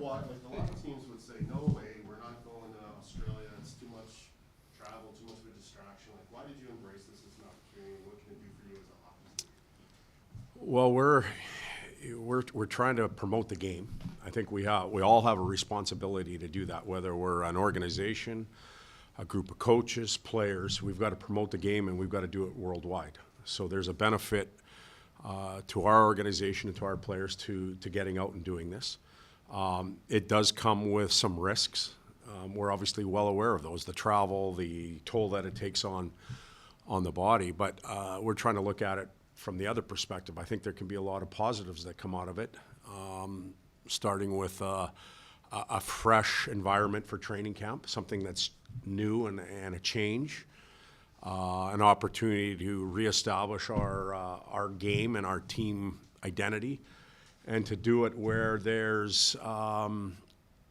lot of teams would say, no way, we're not going to Australia. It's too much travel, too much of a distraction. Like, why did you embrace this as an opportunity? What can it do for you as a hockey team? Well, we're trying to promote the game. I think we all have a responsibility to do that, whether we're an organization, a group of coaches, players. We've got to promote the game, and we've got to do it worldwide. So there's a benefit to our organization and to our players to getting out and doing this. It does come with some risks. We're obviously well aware of those, the travel, the toll that it takes on the body, but we're trying to look at it from the other perspective. I think there can be a lot of positives that come out of it, starting with a fresh environment for training camp, something that's new and a change, an opportunity to reestablish our game and our team identity, and to do it where there's,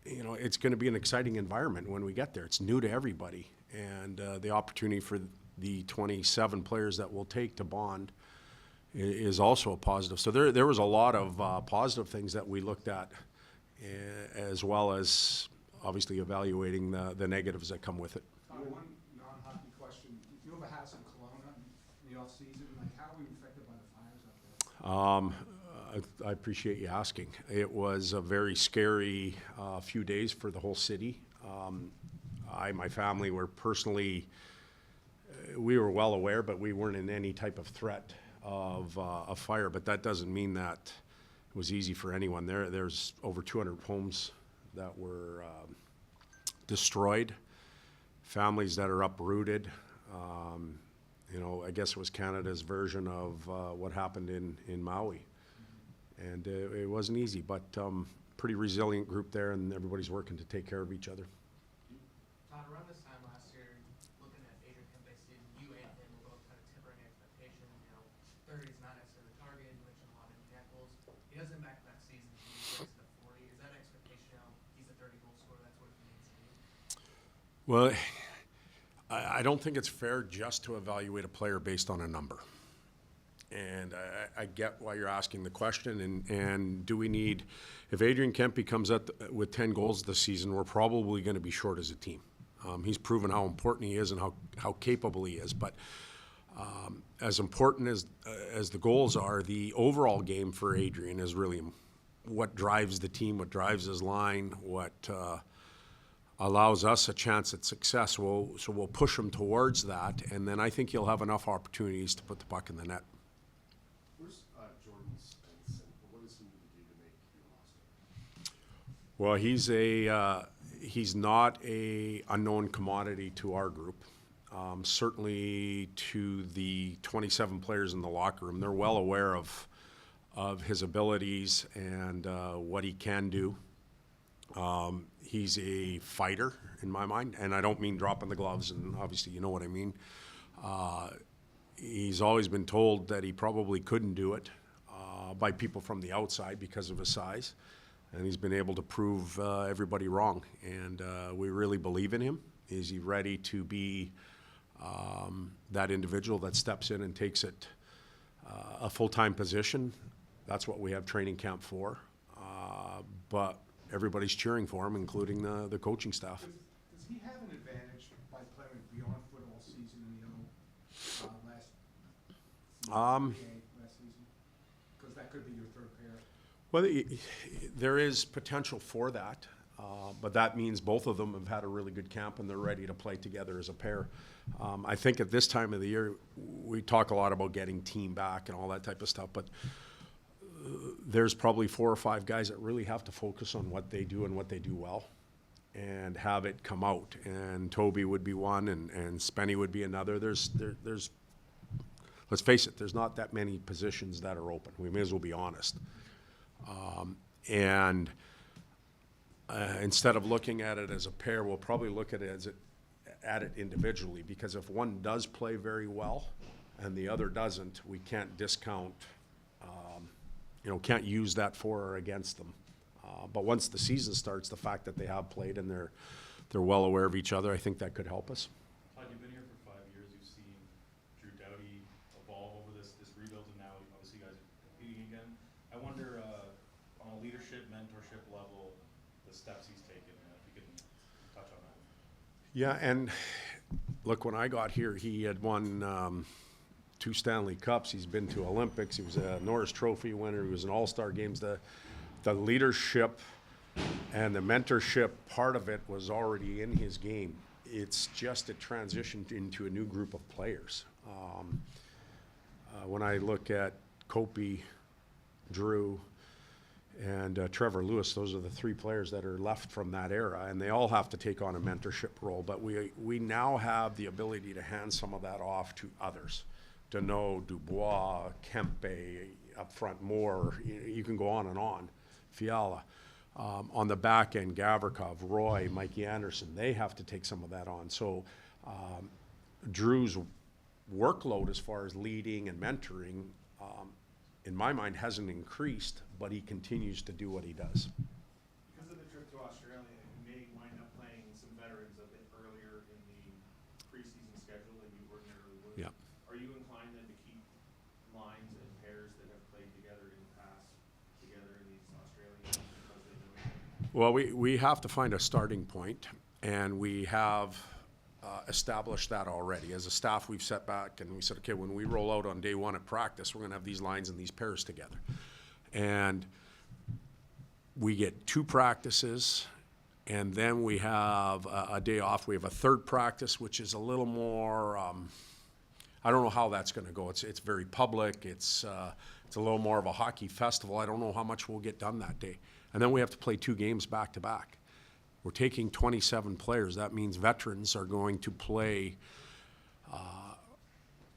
it's going to be an exciting environment when we get there. It's new to everybody, and the opportunity for the 27 players that we'll take to bond is also a positive. So there was a lot of positive things that we looked at, as well as obviously evaluating the negatives that come with it. One non-hockey question. You have a house in Kelowna in the off-season. Like, how are we affected by the fires out there? I appreciate you asking. It was a very scary few days for the whole city. My family were personally, we were well aware, but we weren't in any type of threat of fire. But that doesn't mean that it was easy for anyone. There's over 200 homes that were destroyed, families that are uprooted. I guess it was Canada's version of what happened in Maui. And it wasn't easy, but pretty resilient group there, and everybody's working to take care of each other. Todd, around this time last year, looking at Adrian Kempe's season, you and him were both kind of tempering expectations. 30 is not necessarily the target. You mentioned a lot of net goals. He doesn't back that season. He breaks the 40. Is that expectation? He's a 30-goal scorer. That's what it means to you. Well, I don't think it's fair just to evaluate a player based on a number. And I get why you're asking the question. And do we need, if Adrian Kempe comes up with 10 goals this season, we're probably going to be short as a team. He's proven how important he is and how capable he is. But as important as the goals are, the overall game for Adrian is really what drives the team, what drives his line, what allows us a chance at success. So we'll push him towards that, and then I think he'll have enough opportunities to put the puck in the net. Where's Jordan Spence, and what does he need to do to make your roster? Well, he's not a unknown commodity to our group. Certainly to the 27 players in the locker room, they're well aware of his abilities and what he can do. He's a fighter in my mind, and I don't mean dropping the gloves, and obviously you know what I mean. He's always been told that he probably couldn't do it by people from the outside because of his size, and he's been able to prove everybody wrong, and we really believe in him. Is he ready to be that individual that steps in and takes it a full-time position? That's what we have training camp for, but everybody's cheering for him, including the coaching staff. Does he have an advantage by playing beyond foot all season in the last season? Because that could be your third pair. Well, there is potential for that, but that means both of them have had a really good camp and they're ready to play together as a pair. I think at this time of the year, we talk a lot about getting team back and all that type of stuff, but there's probably 4 or 5 guys that really have to focus on what they do and what they do well and have it come out. And Toby would be one, and Spenny would be another. There's let's face it, there's not that many positions that are open. We may as well be honest. Instead of looking at it as a pair, we'll probably look at it individually, because if one does play very well and the other doesn't, we can't discount, can't use that for or against them. But once the season starts, the fact that they have played and they're well aware of each other, I think that could help us. Todd, you've been here for 5 years. You've seen Drew Doughty evolve over this rebuild, and now obviously you guys are competing again. I wonder, on a leadership, mentorship level, the steps he's taken, if you can touch on that. Yeah, and look, when I got here, he had won 2 Stanley Cups. He's been to Olympics. He was a Norris Trophy winner. He was in All-Star games. The leadership and the mentorship part of it was already in his game. It's just it transitioned into a new group of players. When I look at Kempe, Drew, and Trevor Lewis, those are the 3 players that are left from that era, and they all have to take on a mentorship role. But we now have the ability to hand some of that off to others. Deneau, Dubois, Kempe, up front Moore, you can go on, Fiala. On the back end, Gavrikov, Roy, Mikey Anderson, they have to take some of that on. So Drew's workload as far as leading and mentoring, in my mind, hasn't increased, but he continues to do what he does. Because of the trip to Australia, you may wind up playing some veterans a bit earlier in the preseason schedule than you ordinarily would. Yeah. Are you inclined then to keep lines and pairs that have played together in the past together in these Australian games because they know each other? Well, we have to find a starting point, and we have established that already. As a staff, we've set back and we said, okay, when we roll out on day 1 at practice, we're going to have these lines and these pairs together. And we get 2 practices, and then we have a day off. We have a 3rd practice, which is a little more, I don't know how that's going to go. It's very public. It's a little more of a hockey festival. I don't know how much we'll get done that day. And then we have to play 2 games back to back. We're taking 27 players. That means veterans are going to play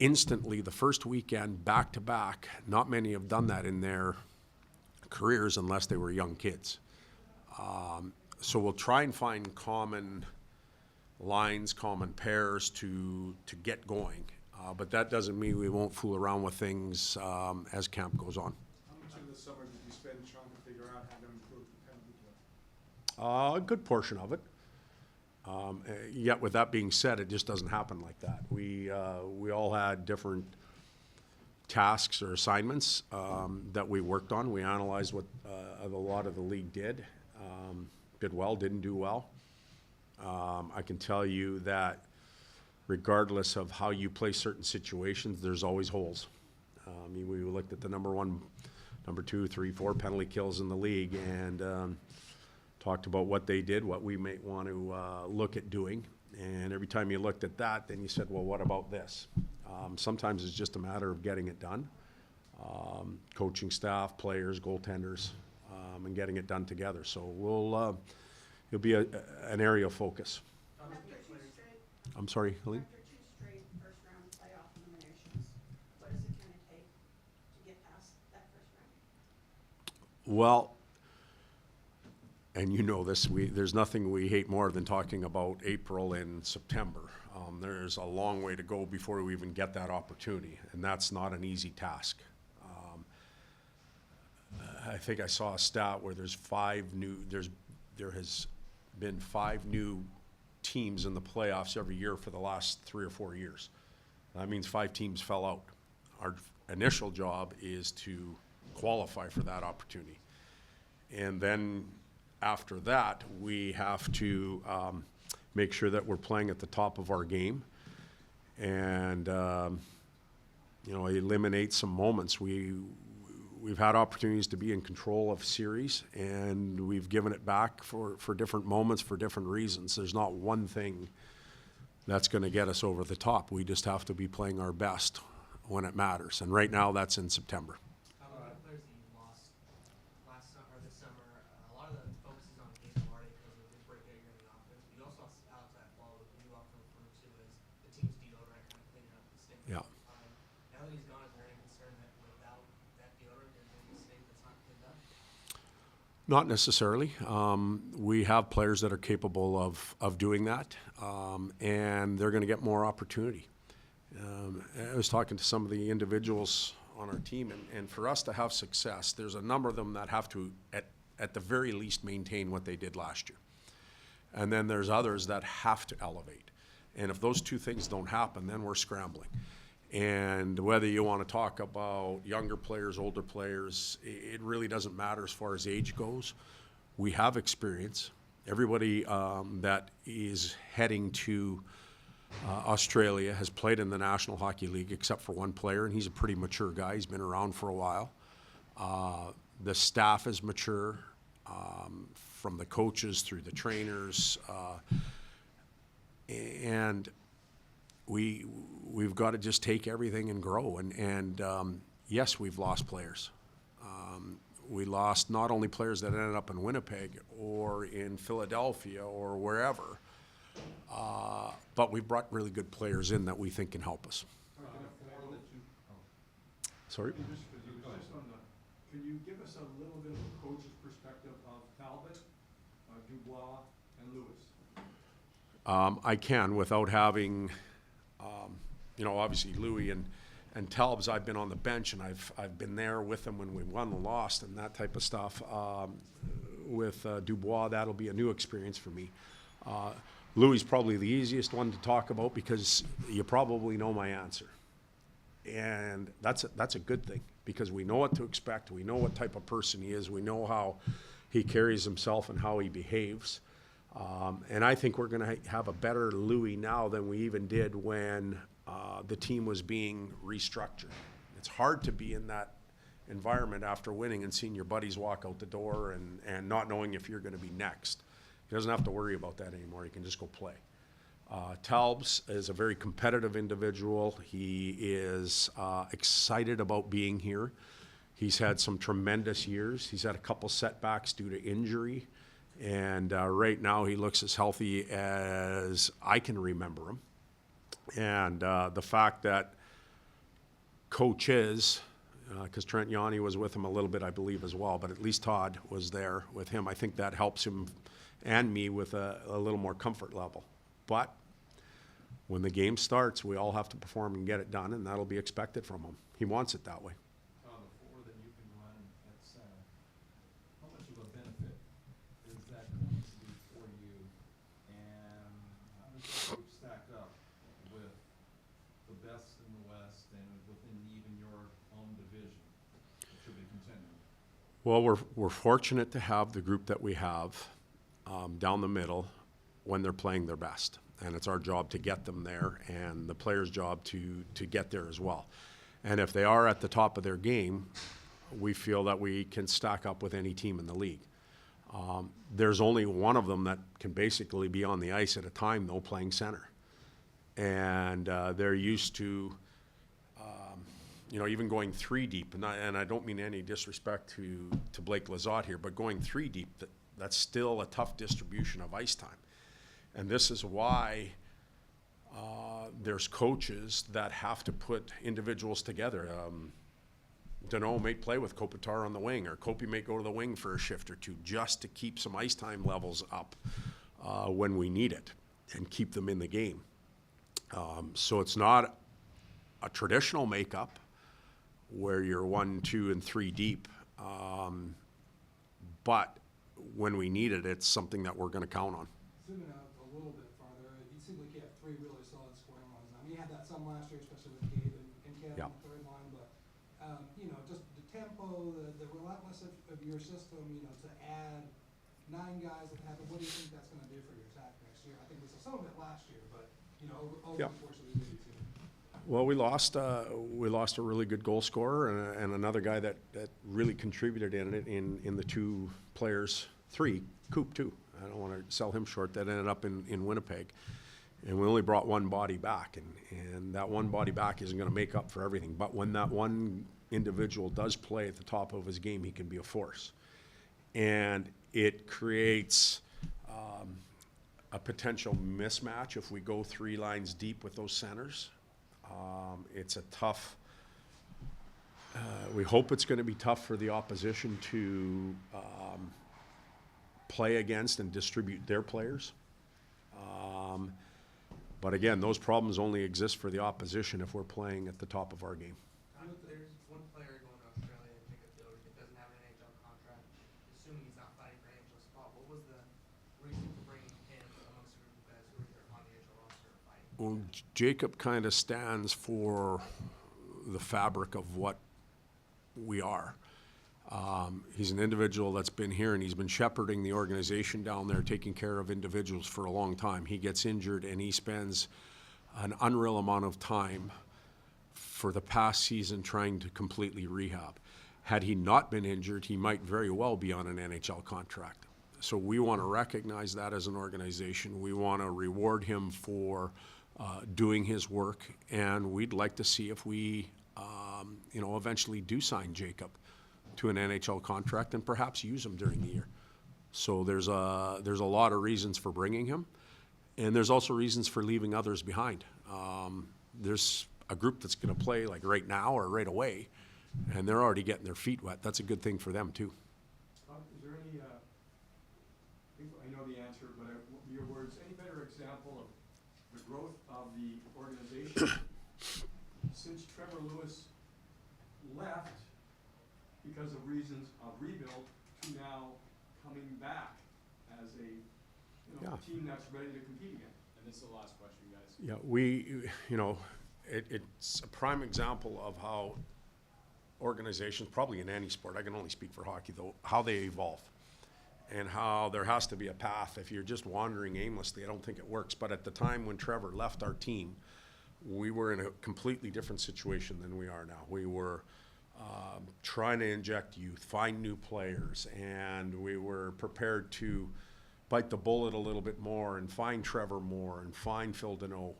instantly the first weekend back to back. Not many have done that in their careers unless they were young kids. So we'll try and find common lines, common pairs to get going. But that doesn't mean we won't fool around with things as camp goes on. How much of the summer did you spend trying to figure out how to improve the penalty kill? A good portion of it. Yet with that being said, it just doesn't happen like that. We all had different tasks or assignments that we worked on. We analyzed what a lot of the league did well, didn't do well. I can tell you that regardless of how you play certain situations, there's always holes. We looked at the number 1, number 2, 3, 4 penalty kills in the league and talked about what they did, what we might want to look at doing. And every time you looked at that, then you said, well, what about this? Sometimes it's just a matter of getting it done. Coaching staff, players, goaltenders, and getting it done together. So it'll be an area of focus. After 2 straight, I'm sorry, Helene? after 2 straight first-round playoff eliminations, what is it gonna take to get past that first round? Well, and you know this, there's nothing we hate more than talking about April and September. There's a long way to go before we even get that opportunity, and that's not an easy task. I think I saw a stat where there has been 5 new teams in the playoffs every year for the last 3 or 4 years. That means 5 teams fell out. Our initial job is to qualify for that opportunity. And then after that, we have to make sure that we're playing at the top of our game and, eliminate some moments. We've had opportunities to be in control of series, and we've given it back for different moments, for different reasons. There's not one thing that's going to get us over the top. We just have to be playing our best when it matters. And right now, that's in September. How about the players that you lost last summer or this summer? A lot of the focus is on Gabe Marty because of his breakout year in the offense. But you also lost Alex Atwell, who you often refer to as the team's deodorant, kind of cleaning up the stink. Yeah. Now that he's gone, is there any concern that without that deodorant, there's any stink that's not cleaned up? Not necessarily. We have players that are capable of doing that, and they're going to get more opportunity. I was talking to some of the individuals on our team, and for us to have success, there's a number of them that have to, at the very least, maintain what they did last year. And then there's others that have to elevate. And if those 2 things don't happen, then we're scrambling. And whether you want to talk about younger players, older players, it really doesn't matter as far as age goes. we have experience. Everybody that is heading to Australia has played in the National Hockey League except for one player, and he's a pretty mature guy. He's been around for a while. The staff is mature, from the coaches through the trainers, and we've got to just take everything and grow. And yes, we've lost players. We lost not only players that ended up in Winnipeg or in Philadelphia or wherever, but we brought really good players in that we think can help us. Sorry? Can you give us a little bit of a coach's perspective of Talbot, Dubois, and Lewis? I can, without having, obviously Louis and Talbs, I've been on the bench, and I've been there with them when we won and lost and that type of stuff. With Dubois, that'll be a new experience for me. Louis probably the easiest one to talk about because you probably know my answer. And that's a good thing because we know what to expect. We know what type of person he is. We know how he carries himself and how he behaves. And I think we're going to have a better Louis now than we even did when the team was being restructured. It's hard to be in that environment after winning and seeing your buddies walk out the door and not knowing if you're going to be next. He doesn't have to worry about that anymore. He can just go play. Talbs is a very competitive individual. He is excited about being here. He's had some tremendous years. He's had a couple setbacks due to injury. And right now he looks as healthy as I can remember him. And the fact that coach is, because Trent Yanni was with him a little bit, I believe, as well, but at least Todd was there with him. I think that helps him and me with a little more comfort level. But when the game starts, we all have to perform and get it done, and that'll be expected from him. He wants it that way. The four that you can run at center, how much of a benefit is that going to be for you? And how does that group stack up with the best in the West and within even your own division that should be contending? Well, we're fortunate to have the group that we have down the middle when they're playing their best. And it's our job to get them there and the players' job to get there as well. And if they are at the top of their game, we feel that we can stack up with any team in the league. There's only one of them that can basically be on the ice at a time, though, playing center. And they're used to, even going three deep. And I don't mean any disrespect to Blake Lizotte here, but going three deep, that's still a tough distribution of ice time. And this is why there's coaches that have to put individuals together. Deneau may play with Kopitar on the wing, or Kopi may go to the wing for a shift or two just to keep some ice time levels up when we need it and keep them in the game. So it's not a traditional makeup where you're 1, 2, and 3 deep. But when we need it, it's something that we're going to count on. Zooming out a little bit farther, it seems like you have three really solid scoring lines. I mean, you had that some last year, especially with Gabe and Kevin Yeah. on the third line, but, just the tempo, the relentless of your system, to add 9 guys that have it, what do you think that's going to do for your attack next year? I think we saw some of it last year, but, over Yeah. the course of the year, too. Well, we lost a really good goal scorer and another guy that really contributed in the 2 players, 3, Coop too. I don't want to sell him short. That ended up in Winnipeg. And we only brought one body back. And that one body back isn't going to make up for everything. But when that one individual does play at the top of his game, he can be a force. And it creates a potential mismatch if we go 3 lines deep with those centers. It's a tough, we hope it's going to be tough for the opposition to play against and distribute their players. But again, those problems only exist for the opposition if we're playing at the top of our game. There's one player going to Australia, Jacob Doty, that doesn't have an NHL contract, assuming he's not fighting for an NHL spot. What was the reason for bringing him amongst the group of guys who are either on the NHL roster or fighting? Well, Jacob kind of stands for the fabric of what we are. He's an individual that's been here, and he's been shepherding the organization down there, taking care of individuals for a long time. He gets injured, and he spends an unreal amount of time for the past season trying to completely rehab. Had he not been injured, he might very well be on an NHL contract. So we want to recognize that as an organization. We want to reward him for doing his work, and we'd like to see if we, eventually do sign Jacob to an NHL contract and perhaps use him during the year. So there's a lot of reasons for bringing him, and there's also reasons for leaving others behind. There's a group that's going to play like right now or right away, and they're already getting their feet wet. That's a good thing for them too. Is there any, I think I know the answer, but your words, any better example of the growth of the organization since Trevor Lewis left because of reasons of rebuild to now coming back as a, Yeah. team that's ready to compete again? And this is the last question, guys. Yeah, it's a prime example of how organizations, probably in any sport, I can only speak for hockey though, how they evolve and how there has to be a path. If you're just wandering aimlessly, I don't think it works. But at the time when Trevor left our team, we were in a completely different situation than we are now. We were trying to inject youth, find new players, and we were prepared to bite the bullet a little bit more and find Trevor more and find Phil Deneau.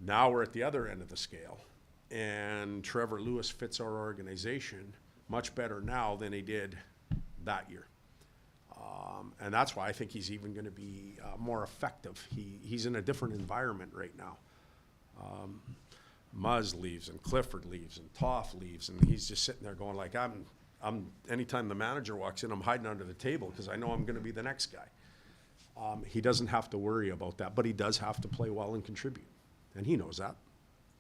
Now we're at the other end of the scale, and Trevor Lewis fits our organization much better now than he did that year. And that's why I think he's even going to be more effective. He's in a different environment right now. Muzz leaves and Clifford leaves and Toff leaves, and he's just sitting there going like, anytime the manager walks in, I'm hiding under the table because I know I'm going to be the next guy. He doesn't have to worry about that, but he does have to play well and contribute, and he knows that.